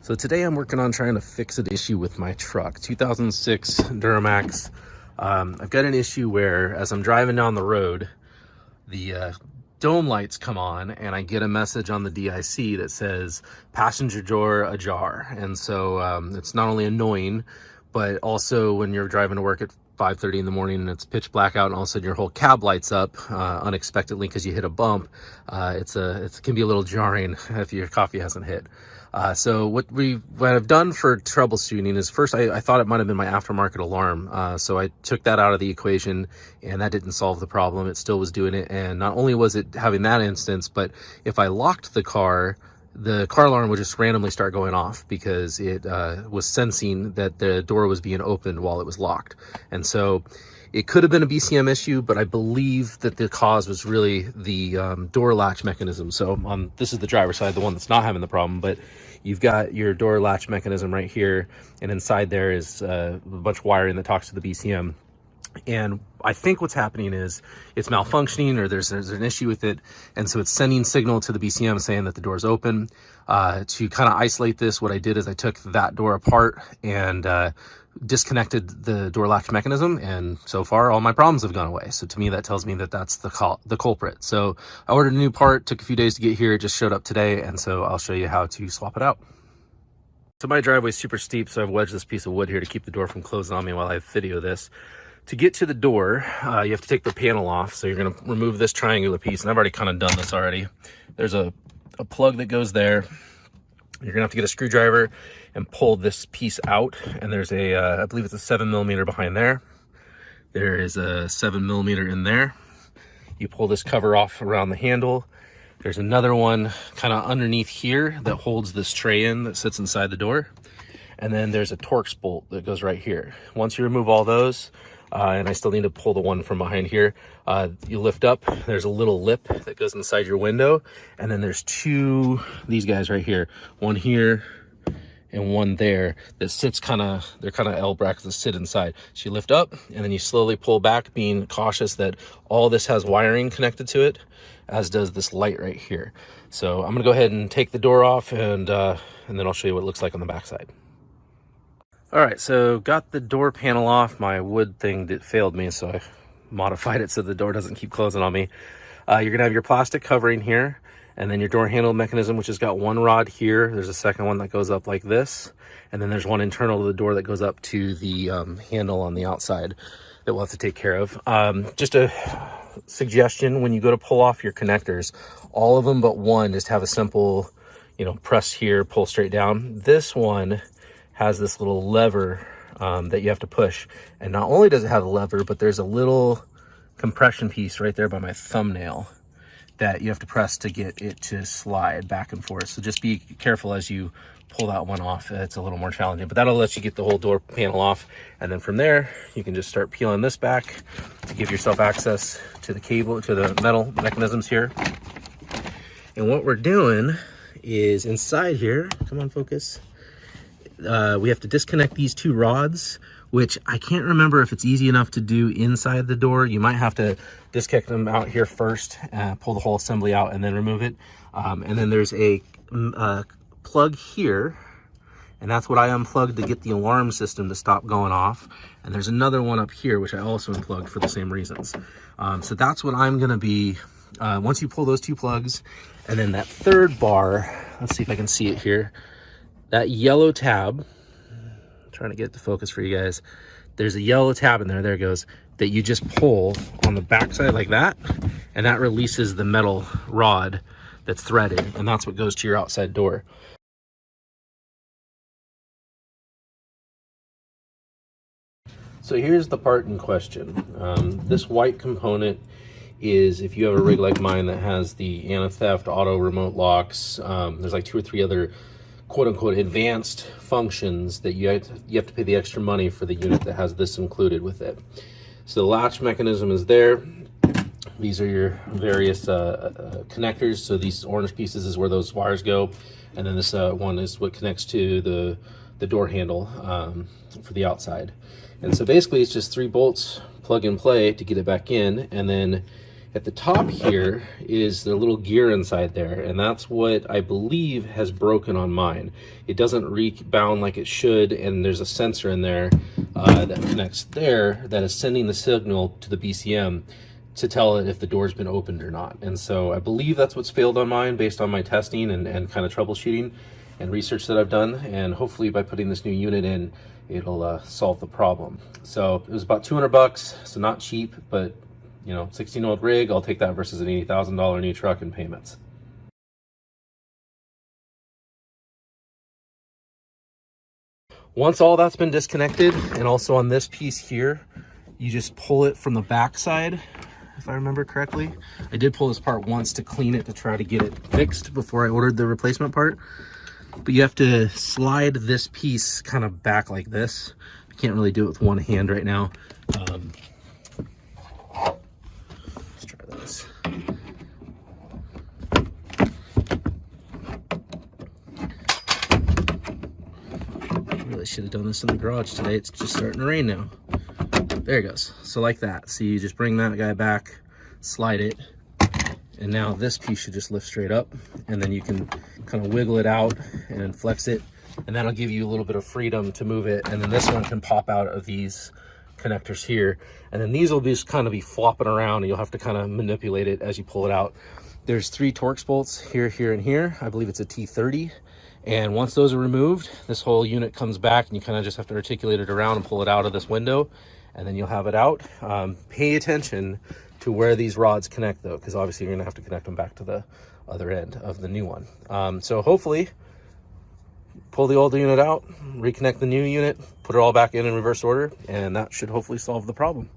So today I'm working on trying to fix an issue with my truck, 2006 Duramax. I've got an issue where as I'm driving down the road, the dome lights come on and I get a message on the DIC that says passenger door ajar. And so it's not only annoying, but also when you're driving to work at 5:30 in the morning and it's pitch black out and all of a sudden your whole cab lights up unexpectedly because you hit a bump, it can be a little jarring if your coffee hasn't hit. So what I've done for troubleshooting is first I thought it might have been my aftermarket alarm. So I took that out of the equation and that didn't solve the problem. It still was doing it. And not only was it having that instance, but if I locked the car alarm would just randomly start going off because it was sensing that the door was being opened while it was locked. And so it could have been a BCM issue, but I believe that the cause was really the door latch mechanism. So this is the driver's side, the one that's not having the problem, but you've got your door latch mechanism right here, and inside there is a bunch of wiring that talks to the BCM. And I think what's happening is it's malfunctioning or there's an issue with it. And so it's sending signal to the BCM saying that the door's open. To kind of isolate this, what I did is I took that door apart and disconnected the door latch mechanism. And so far all my problems have gone away. So to me, that tells me that that's the culprit. So I ordered a new part, took a few days to get here. It just showed up today. And so I'll show you how to swap it out. So my driveway is super steep. So I've wedged this piece of wood here to keep the door from closing on me while I video this. To get to the door, you have to take the panel off. So you're going to remove this triangular piece. And I've already kind of done this already. There's a plug that goes there. You're going to have to get a screwdriver and pull this piece out. And there's I believe it's a 7mm behind there. There is a 7mm in there. You pull this cover off around the handle. There's another one kind of underneath here that holds this tray in that sits inside the door. And then there's a Torx bolt that goes right here. Once you remove all those, and I still need to pull the one from behind here, you lift up, there's a little lip that goes inside your window, and then there's these guys right here, one here and one there that sits they're kind of L brackets that sit inside. So you lift up and then you slowly pull back, being cautious that all this has wiring connected to it, as does this light right here. So I'm gonna go ahead and take the door off and then I'll show you what it looks like on the backside. All right, so got the door panel off. My wood thing failed me, so I modified it so the door doesn't keep closing on me. You're gonna have your plastic covering here, and then your door handle mechanism, which has got one rod here. There's a second one that goes up like this, and then there's one internal to the door that goes up to the handle on the outside that we'll have to take care of. Just a suggestion, when you go to pull off your connectors, all of them but one just have a simple, press here, pull straight down. This one has this little lever that you have to push. And not only does it have a lever, but there's a little compression piece right there by my thumbnail that you have to press to get it to slide back and forth. So just be careful as you pull that one off. It's a little more challenging, but that'll let you get the whole door panel off. And then from there, you can just start peeling this back to give yourself access to the cable, to the metal mechanisms here. And what we're doing is inside here, come on, focus. We have to disconnect these two rods, which I can't remember if it's easy enough to do inside the door. You might have to disconnect them out here first, pull the whole assembly out and then remove it. And then there's a plug here, and that's what I unplugged to get the alarm system to stop going off. And there's another one up here, which I also unplugged for the same reasons. So that's what I'm gonna be, once you pull those two plugs, and then that third bar, let's see if I can see it here. That yellow tab, I'm trying to get the focus for you guys. There's a yellow tab in there, there it goes, that you just pull on the backside like that, and that releases the metal rod that's threaded, and that's what goes to your outside door. So here's the part in question. This white component is, if you have a rig like mine that has the anti-theft, auto remote locks, there's like 2 or 3 other quote-unquote advanced functions that you have to pay the extra money for the unit that has this included with it. So the latch mechanism is there. These are your various connectors. So these orange pieces is where those wires go, and then this one is what connects to the door handle for the outside. And so basically it's just 3 bolts, plug and play to get it back in, and then At the top here is the little gear inside there, and that's what I believe has broken on mine. It doesn't rebound like it should, and there's a sensor in there that connects there that is sending the signal to the BCM to tell it if the door's been opened or not. And so I believe that's what's failed on mine based on my testing and kind of troubleshooting and research that I've done. And hopefully by putting this new unit in, it'll solve the problem. So it was about 200 bucks, so not cheap, but you know, 16-year-old rig, I'll take that versus an $80,000 new truck in payments. Once all that's been disconnected, and also on this piece here, you just pull it from the back side, if I remember correctly. I did pull this part once to clean it to try to get it fixed before I ordered the replacement part. But you have to slide this piece kind of back like this. I can't really do it with one hand right now. Let's try this. Really should have done this in the garage today. It's just starting to rain now. There it goes. So like that. So you just bring that guy back, slide it, and now this piece should just lift straight up, and then you can kind of wiggle it out and flex it, and that'll give you a little bit of freedom to move it. And then this one can pop out of these connectors here, and then these will just kind of be flopping around, and you'll have to kind of manipulate it as you pull it out. There's 3 Torx bolts here, here, and here. I believe it's a T30. And once those are removed, this whole unit comes back, and you kind of just have to articulate it around and pull it out of this window, and then you'll have it out. Pay attention to where these rods connect though, because obviously you're gonna have to connect them back to the other end of the new one. So hopefully, pull the old unit out, reconnect the new unit, put it all back in reverse order, and that should hopefully solve the problem.